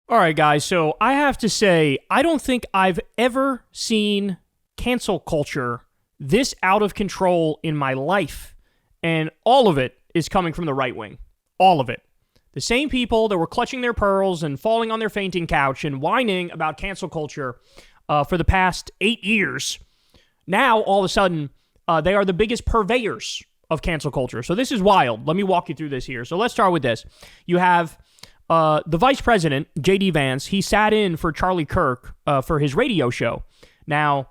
All right, guys. So I have to say, I don't think I've ever seen cancel culture this out of control in my life. And all of it is coming from the right wing. All of it. The same people that were clutching their pearls and falling on their fainting couch and whining about cancel culture for the past 8 years. Now, all of a sudden, they are the biggest purveyors of cancel culture. So this is wild. Let me walk you through this here. So let's start with this. You have the vice president, J.D. Vance. He sat in for Charlie Kirk for his radio show. Now,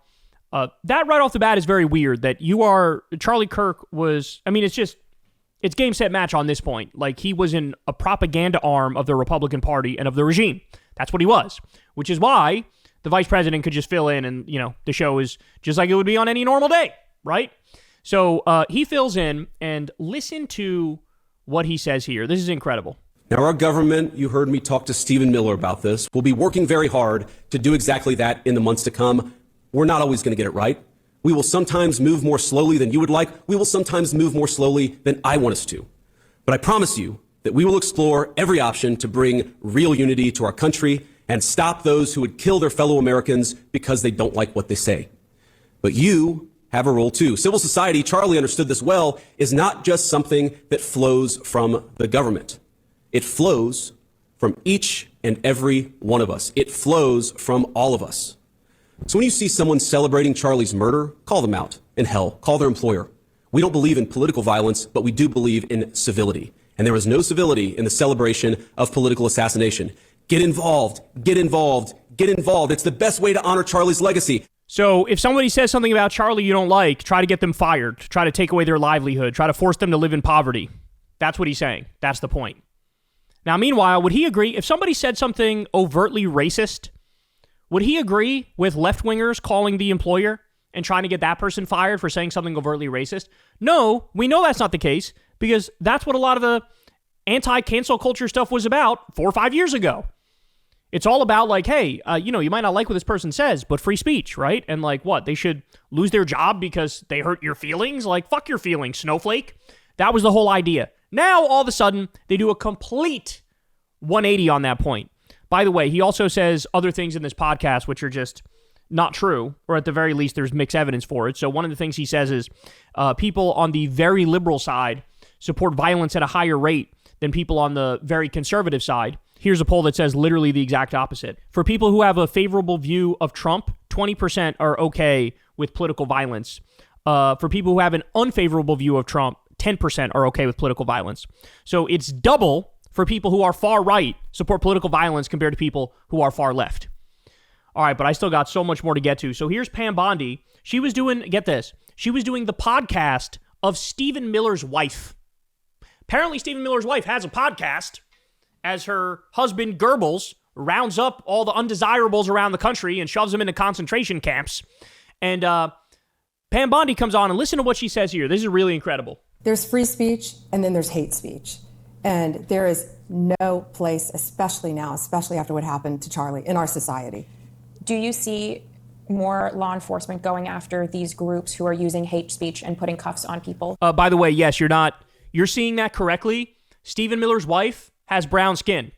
that right off the bat is very weird that Charlie Kirk was, it's game, set, match on this point. Like, he was in a propaganda arm of the Republican Party and of the regime. That's what he was, which is why the vice president could just fill in and, the show is just like it would be on any normal day, right? So he fills in, and listen to what he says here. This is incredible. Now, our government, you heard me talk to Stephen Miller about this, will be working very hard to do exactly that in the months to come. We're not always going to get it right. We will sometimes move more slowly than you would like. We will sometimes move more slowly than I want us to. But I promise you that we will explore every option to bring real unity to our country and stop those who would kill their fellow Americans because they don't like what they say. But you have a role too. Civil society, Charlie understood this well, is not just something that flows from the government. It flows from each and every one of us. It flows from all of us. So when you see someone celebrating Charlie's murder, call them out. And hell, call their employer. We don't believe in political violence, but we do believe in civility. And there is no civility in the celebration of political assassination. Get involved, get involved, get involved. It's the best way to honor Charlie's legacy. So if somebody says something about Charlie you don't like, try to get them fired, try to take away their livelihood, try to force them to live in poverty. That's what he's saying. That's the point. Now, meanwhile, would he agree if somebody said something overtly racist? Would he agree with left-wingers calling the employer and trying to get that person fired for saying something overtly racist? No, we know that's not the case because that's what a lot of the anti-cancel culture stuff was about 4 or 5 years ago. It's all about like, hey, you might not like what this person says, but free speech, right? And like what? They should lose their job because they hurt your feelings? Like, fuck your feelings, snowflake. That was the whole idea. Now, all of a sudden, they do a complete 180 on that point. By the way, he also says other things in this podcast which are just not true, or at the very least, there's mixed evidence for it. So one of the things he says is people on the very liberal side support violence at a higher rate than people on the very conservative side. Here's a poll that says literally the exact opposite. For people who have a favorable view of Trump, 20% are okay with political violence. For people who have an unfavorable view of Trump, 10% are okay with political violence. So it's double for people who are far right support political violence compared to people who are far left. All right, but I still got so much more to get to. So here's Pam Bondi. She was doing, get this, she was doing the podcast of Stephen Miller's wife. Apparently Stephen Miller's wife has a podcast as her husband Goebbels rounds up all the undesirables around the country and shoves them into concentration camps. And Pam Bondi comes on and listen to what she says here. This is really incredible. There's free speech and then there's hate speech. And there is no place, especially now, especially after what happened to Charlie, in our society. Do you see more law enforcement going after these groups who are using hate speech and putting cuffs on people? By the way, yes, you're seeing that correctly. Stephen Miller's wife has brown skin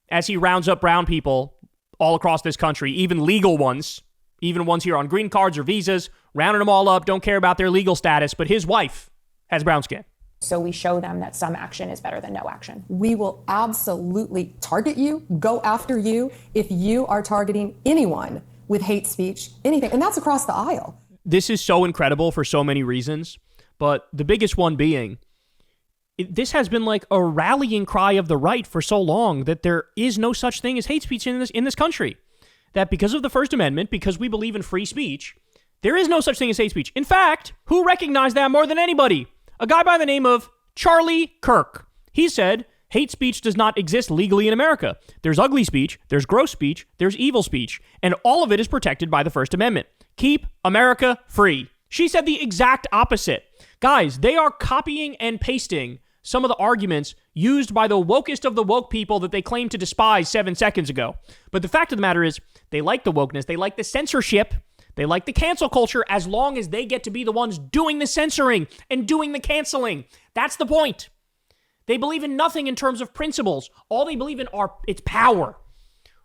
as he rounds up brown people all across this country, even legal ones, even ones here on green cards or visas, rounding them all up, don't care about their legal status, but his wife has brown skin. So we show them that some action is better than no action. We will absolutely target you, go after you, if you are targeting anyone with hate speech, anything. And that's across the aisle. This is so incredible for so many reasons, but the biggest one being, this has been like a rallying cry of the right for so long that there is no such thing as hate speech in this country. That because of the First Amendment, because we believe in free speech, there is no such thing as hate speech. In fact, who recognized that more than anybody? A guy by the name of Charlie Kirk. He said, hate speech does not exist legally in America. There's ugly speech, there's gross speech, there's evil speech, and all of it is protected by the First Amendment. Keep America free. She said the exact opposite. Guys, they are copying and pasting some of the arguments used by the wokest of the woke people that they claim to despise 7 seconds ago. But the fact of the matter is, they like the wokeness, they like the censorship, they like the cancel culture as long as they get to be the ones doing the censoring and doing the canceling. That's the point. They believe in nothing in terms of principles. All they believe in it's power.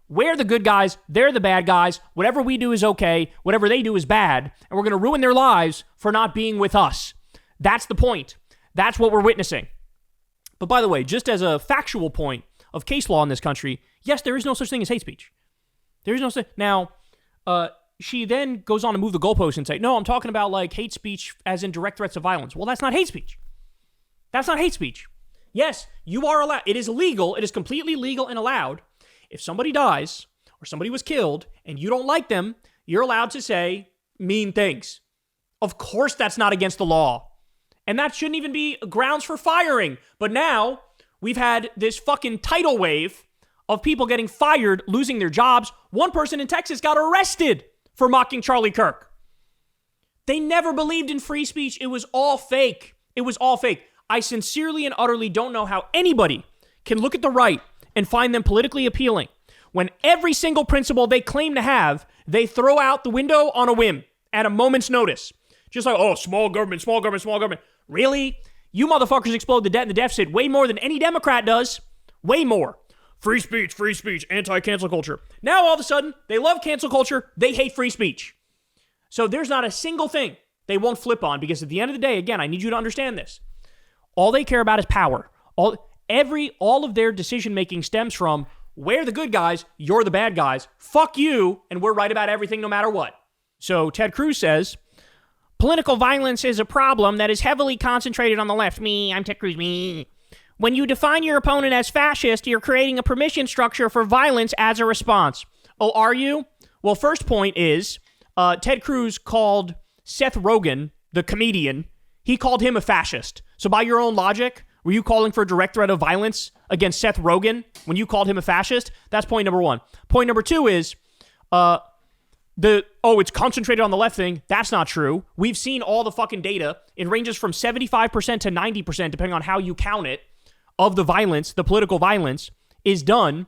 We're the good guys. They're the bad guys. Whatever we do is okay. Whatever they do is bad. And we're going to ruin their lives for not being with us. That's the point. That's what we're witnessing. But by the way, just as a factual point of case law in this country, yes, there is no such thing as hate speech. There is no such... Now, she then goes on to move the goalpost and say, no, I'm talking about like hate speech as in direct threats of violence. Well, that's not hate speech. That's not hate speech. Yes, you are allowed. It is legal. It is completely legal and allowed. If somebody dies or somebody was killed and you don't like them, you're allowed to say mean things. Of course, that's not against the law. And that shouldn't even be grounds for firing. But now we've had this fucking tidal wave of people getting fired, losing their jobs. One person in Texas got arrested for mocking Charlie Kirk. They never believed in free speech. It was all fake. It was all fake. I sincerely and utterly don't know how anybody can look at the right and find them politically appealing when every single principle they claim to have, they throw out the window on a whim at a moment's notice. Just like, oh, small government, small government, small government. Really? You motherfuckers explode the debt and the deficit way more than any Democrat does. Way more. Free speech, anti-cancel culture. Now all of a sudden, they love cancel culture. They hate free speech. So there's not a single thing they won't flip on because at the end of the day, again, I need you to understand this. All they care about is power. All of their decision-making stems from, we're the good guys, you're the bad guys, fuck you, and we're right about everything no matter what. So Ted Cruz says, political violence is a problem that is heavily concentrated on the left. I'm Ted Cruz, When you define your opponent as fascist, you're creating a permission structure for violence as a response. Oh, are you? Well, first point is, Ted Cruz called Seth Rogen, the comedian, he called him a fascist. So by your own logic, were you calling for a direct threat of violence against Seth Rogen when you called him a fascist? That's point number one. Point number two is, it's concentrated on the left thing. That's not true. We've seen all the fucking data. It ranges from 75% to 90%, depending on how you count it, of the violence, the political violence, is done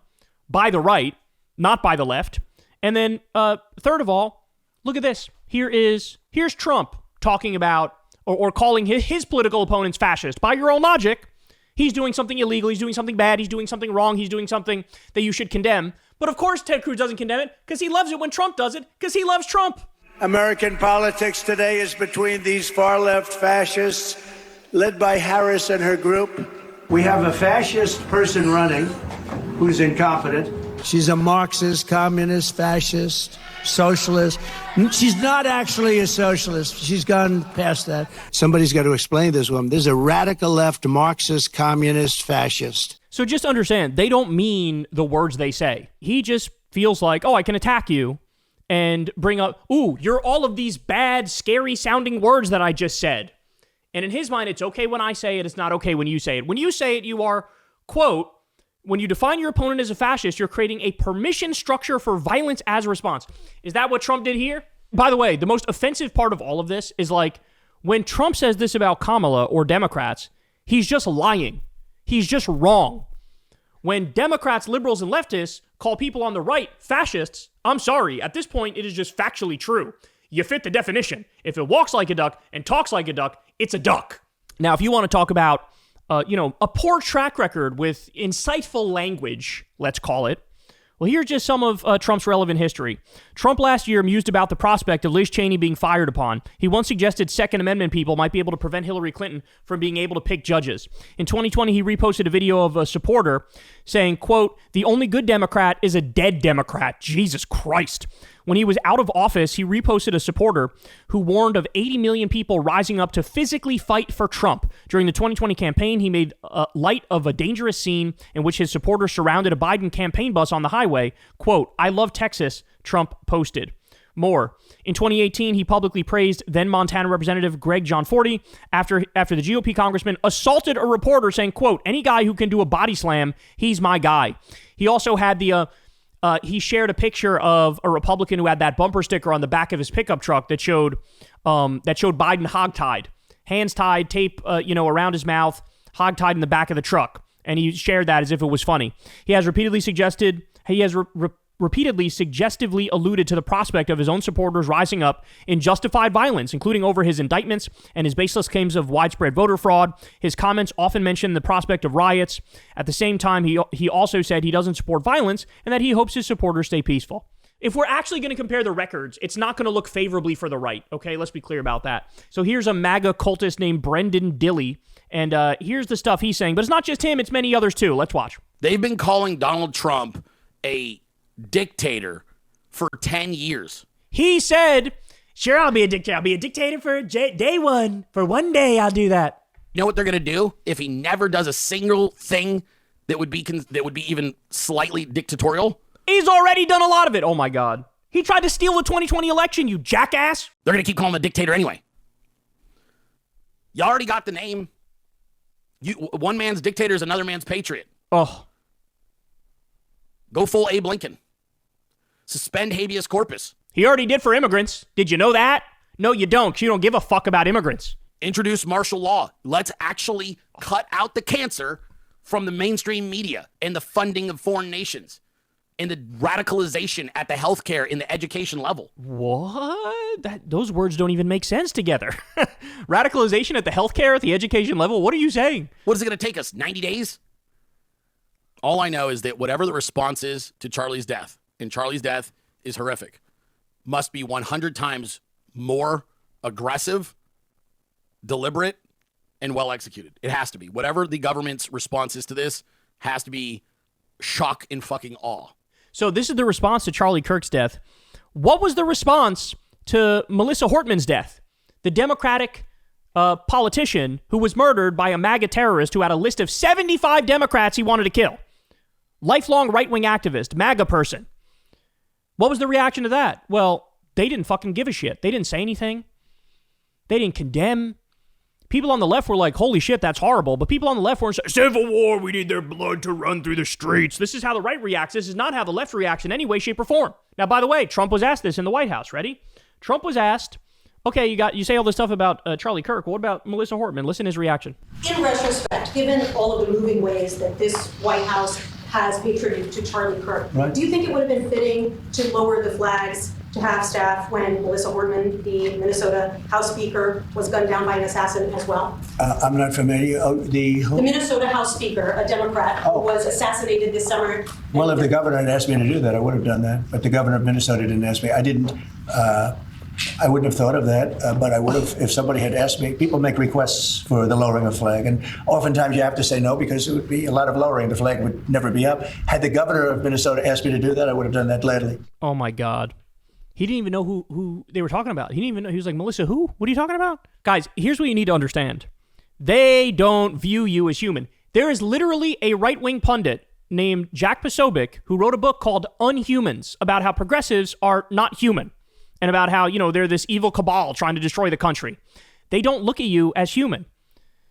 by the right, not by the left. And then, third of all, look at this. Here's Trump talking about or calling his political opponents fascist. By your own logic, he's doing something illegal, he's doing something bad, he's doing something wrong, he's doing something that you should condemn. But of course Ted Cruz doesn't condemn it because he loves it when Trump does it because he loves Trump. American politics today is between these far-left fascists led by Harris and her group. We have a fascist person running who's incompetent. She's a Marxist, communist, fascist, socialist. She's not actually a socialist. She's gone past that. Somebody's got to explain this woman. There's a radical left Marxist, communist, fascist. So just understand, they don't mean the words they say. He just feels like, I can attack you and bring up, you're all of these bad, scary sounding words that I just said. And in his mind, it's okay when I say it. It's not okay when you say it. When you say it, you are, quote, when you define your opponent as a fascist, you're creating a permission structure for violence as a response. Is that what Trump did here? By the way, the most offensive part of all of this is like when Trump says this about Kamala or Democrats, he's just lying. He's just wrong. When Democrats, liberals, and leftists call people on the right fascists, I'm sorry. At this point, it is just factually true. You fit the definition. If it walks like a duck and talks like a duck, it's a duck. Now, if you want to talk about a poor track record with insightful language, let's call it. Well, here's just some of Trump's relevant history. Trump last year mused about the prospect of Liz Cheney being fired upon. He once suggested Second Amendment people might be able to prevent Hillary Clinton from being able to pick judges. In 2020, he reposted a video of a supporter saying, quote, "The only good Democrat is a dead Democrat. Jesus Christ." When he was out of office, he reposted a supporter who warned of 80 million people rising up to physically fight for Trump. During the 2020 campaign, he made light of a dangerous scene in which his supporters surrounded a Biden campaign bus on the highway. Quote, "I love Texas," Trump posted. More. In 2018, he publicly praised then Montana Representative Greg Gianforte after the GOP congressman assaulted a reporter saying, quote, "Any guy who can do a body slam, he's my guy." He also had he shared a picture of a Republican who had that bumper sticker on the back of his pickup truck that showed Biden hogtied, hands tied, tape around his mouth, hogtied in the back of the truck, and he shared that as if it was funny. He has repeatedly suggested repeatedly suggestively alluded to the prospect of his own supporters rising up in justified violence, including over his indictments and his baseless claims of widespread voter fraud. His comments often mentioned the prospect of riots. At the same time, he also said he doesn't support violence and that he hopes his supporters stay peaceful. If we're actually going to compare the records, it's not going to look favorably for the right. Okay, let's be clear about that. So here's a MAGA cultist named Brendan Dilley, and here's the stuff he's saying. But it's not just him, it's many others too. Let's watch. They've been calling Donald Trump a dictator for 10 years. He said, sure, I'll be a dictator. I'll be a dictator for day one. For one day, I'll do that. You know what they're going to do if he never does a single thing that would be even slightly dictatorial? He's already done a lot of it. Oh, my God. He tried to steal the 2020 election, you jackass. They're going to keep calling him a dictator anyway. You already got the name. One man's dictator is another man's patriot. Oh. Go full Abe Lincoln. Suspend habeas corpus. He already did for immigrants. Did you know that? No, you don't, 'cause you don't give a fuck about immigrants. Introduce martial law. Let's actually cut out the cancer from the mainstream media and the funding of foreign nations and the radicalization at the healthcare in the education level. What? Those words don't even make sense together. Radicalization at the healthcare, at the education level? What are you saying? What is it going to take us, 90 days? All I know is that whatever the response is to Charlie's death, and Charlie's death is horrific, must be 100 times more aggressive, deliberate, and well executed. It has to be. Whatever the government's response is to this has to be shock and fucking awe. So this is the response to Charlie Kirk's death. What was the response to Melissa Hortman's death? The Democratic politician who was murdered by a MAGA terrorist who had a list of 75 Democrats he wanted to kill. Lifelong right-wing activist, MAGA person. What was the reaction to that? Well, they didn't fucking give a shit. They didn't say anything. They didn't condemn. People on the left were like, holy shit, that's horrible. But people on the left weren't saying, civil war, we need their blood to run through the streets. This is how the right reacts. This is not how the left reacts in any way, shape, or form. Now, by the way, Trump was asked this in the White House. Ready? Trump was asked, okay, you say all this stuff about Charlie Kirk. What about Melissa Hortman? Listen to his reaction. In retrospect, given all of the moving ways that this White House has paid tribute to Charlie Kirk, right, do you think it would have been fitting to lower the flags to have staff when Melissa Hortman, the Minnesota House Speaker, was gunned down by an assassin as well? I'm not familiar. The Minnesota House Speaker, a Democrat, was assassinated this summer. Well, if the governor had asked me to do that, I would have done that. But the governor of Minnesota didn't ask me. I wouldn't have thought of that, but I would have if somebody had asked me. People make requests for the lowering of flag, and oftentimes you have to say no because it would be a lot of lowering. The flag would never be up. Had the governor of Minnesota asked me to do that, I would have done that gladly. Oh, my God. He didn't even know who they were talking about. He didn't even know. He was like, Melissa, who? What are you talking about? Guys, here's what you need to understand. They don't view you as human. There is literally a right-wing pundit named Jack Posobiec who wrote a book called Unhumans about how progressives are not human and about how, they're this evil cabal trying to destroy the country. They don't look at you as human.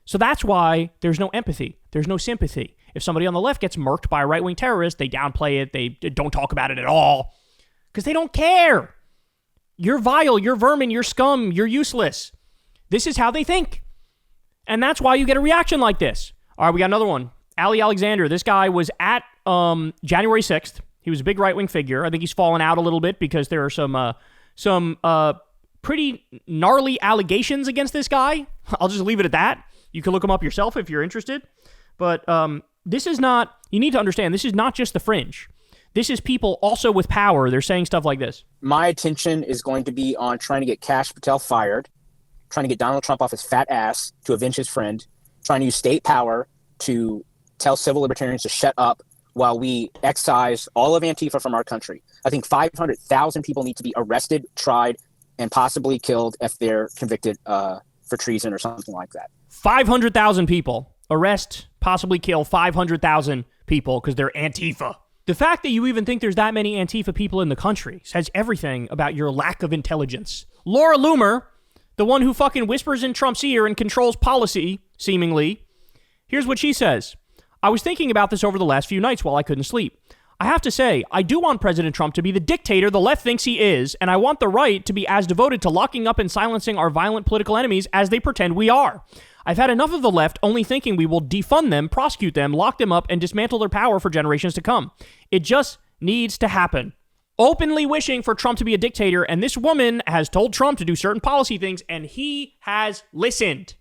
So that's why there's no empathy. There's no sympathy. If somebody on the left gets murked by a right-wing terrorist, they downplay it. They don't talk about it at all because they don't care. You're vile, you're vermin, you're scum, you're useless. This is how they think. And that's why you get a reaction like this. All right, we got another one. Ali Alexander. This guy was at January 6th. He was a big right-wing figure. I think he's fallen out a little bit because there are some pretty gnarly allegations against this guy. I'll just leave it at that. You can look him up yourself if you're interested. But this is not, you need to understand, this is not just the fringe. This is people also with power. They're saying stuff like this. My attention is going to be on trying to get Kash Patel fired, trying to get Donald Trump off his fat ass to avenge his friend, trying to use state power to tell civil libertarians to shut up while we excise all of Antifa from our country. I think 500,000 people need to be arrested, tried, and possibly killed if they're convicted for treason or something like that. 500,000 people. Arrest, possibly kill 500,000 people because they're Antifa. The fact that you even think there's that many Antifa people in the country says everything about your lack of intelligence. Laura Loomer, the one who fucking whispers in Trump's ear and controls policy, seemingly, here's what she says. I was thinking about this over the last few nights while I couldn't sleep. I have to say, I do want President Trump to be the dictator the left thinks he is, and I want the right to be as devoted to locking up and silencing our violent political enemies as they pretend we are. I've had enough of the left only thinking we will defund them, prosecute them, lock them up, and dismantle their power for generations to come. It just needs to happen. openly wishing for Trump to be a dictator. And this woman has told Trump to do certain policy things, and he has listened.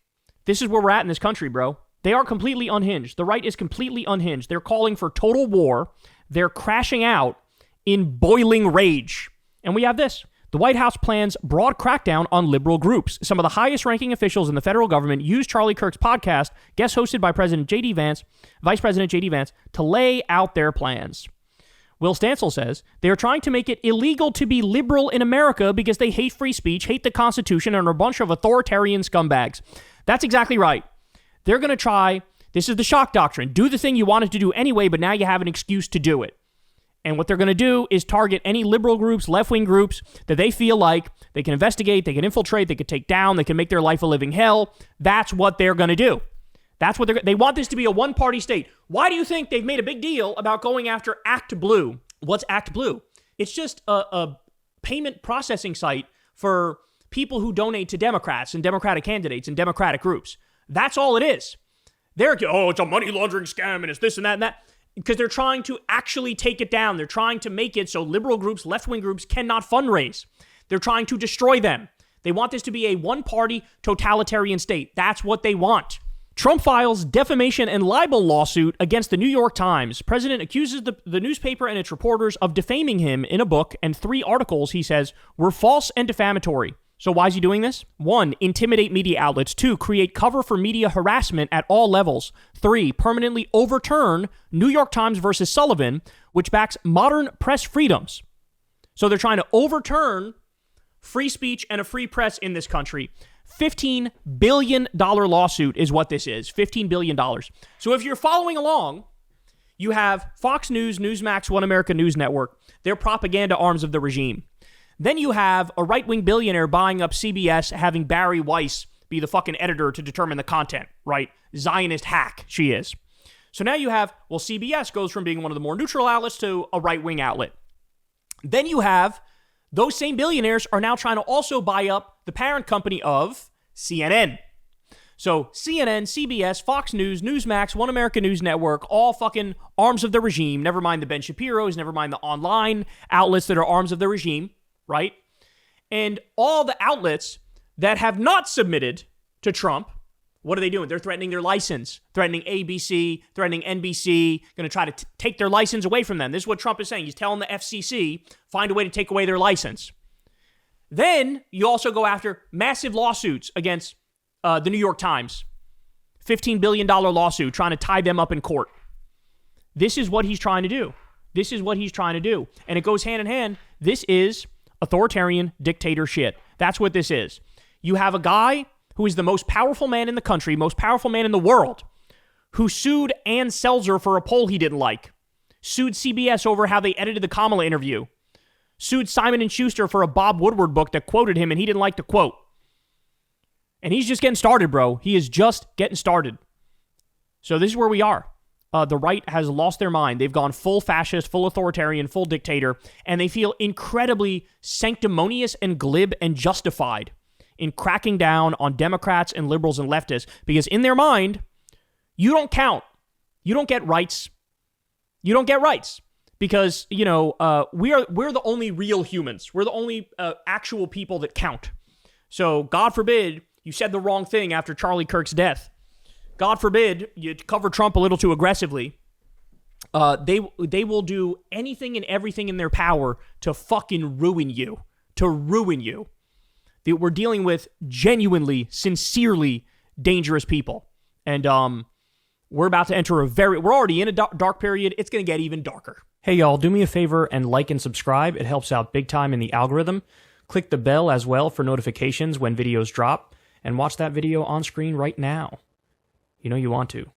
This is where we're at in this country, bro. They are completely unhinged. The right is completely unhinged. They're calling for total war. They're crashing out in boiling rage. And we have this. The White House plans broad crackdown on liberal groups. Some of the highest-ranking officials in the federal government used Charlie Kirk's podcast, guest hosted by Vice President J.D. Vance, to lay out their plans. Will Stansel says they are trying to make it illegal to be liberal in America because they hate free speech, hate the Constitution, and are a bunch of authoritarian scumbags. That's exactly right. They're going to try, this is the shock doctrine, do the thing you wanted to do anyway, but now you have an excuse to do it. And what they're going to do is target any liberal groups, left-wing groups that they feel like they can investigate, they can infiltrate, they can take down, they can make their life a living hell. That's what they're going to do. That's what they want this to be a one-party state. Why do you think they've made a big deal about going after Act Blue? What's Act Blue? It's just a payment processing site for people who donate to Democrats and Democratic candidates and Democratic groups. That's all it is. It's a money laundering scam and it's this and that and that. Because they're trying to actually take it down. They're trying to make it so liberal groups, left-wing groups cannot fundraise. They're trying to destroy them. They want this to be a one-party totalitarian state. That's what they want. Trump files defamation and libel lawsuit against the New York Times. President accuses the newspaper and its reporters of defaming him in a book, and 3 articles, he says, were false and defamatory. So why is he doing this? 1, intimidate media outlets. 2, create cover for media harassment at all levels. 3, permanently overturn New York Times versus Sullivan, which backs modern press freedoms. So they're trying to overturn free speech and a free press in this country. $15 billion lawsuit is what this is. $15 billion. So if you're following along, you have Fox News, Newsmax, One America News Network. They're propaganda arms of the regime. Then you have a right-wing billionaire buying up CBS, having Barry Weiss be the fucking editor to determine the content, right? Zionist hack, she is. So now you have, CBS goes from being one of the more neutral outlets to a right-wing outlet. Then you have, those same billionaires are now trying to also buy up the parent company of CNN. So CNN, CBS, Fox News, Newsmax, One America News Network, all fucking arms of the regime. Never mind the Ben Shapiro's, never mind the online outlets that are arms of the regime. Right? And all the outlets that have not submitted to Trump, what are they doing? They're threatening their license, threatening ABC, threatening NBC, going to try to take their license away from them. This is what Trump is saying. He's telling the FCC, find a way to take away their license. Then you also go after massive lawsuits against the New York Times. $15 billion lawsuit trying to tie them up in court. This is what he's trying to do. This is what he's trying to do. And it goes hand in hand. This is authoritarian dictator shit. That's what this is. You have a guy who is the most powerful man in the country, most powerful man in the world, who sued Ann Selzer for a poll he didn't like, sued CBS over how they edited the Kamala interview, sued Simon & Schuster for a Bob Woodward book that quoted him and he didn't like the quote. And he's just getting started, bro. He is just getting started. So this is where we are. The right has lost their mind. They've gone full fascist, full authoritarian, full dictator, and they feel incredibly sanctimonious and glib and justified in cracking down on Democrats and liberals and leftists because in their mind, you don't count. You don't get rights. You don't get rights because, we're the only real humans. We're the only actual people that count. So God forbid you said the wrong thing after Charlie Kirk's death. God forbid you cover Trump a little too aggressively. They will do anything and everything in their power to fucking ruin you. To ruin you. We're dealing with genuinely, sincerely dangerous people. And we're about to enter we're already in a dark period. It's going to get even darker. Hey, y'all, do me a favor and like and subscribe. It helps out big time in the algorithm. Click the bell as well for notifications when videos drop. And watch that video on screen right now. You know you want to.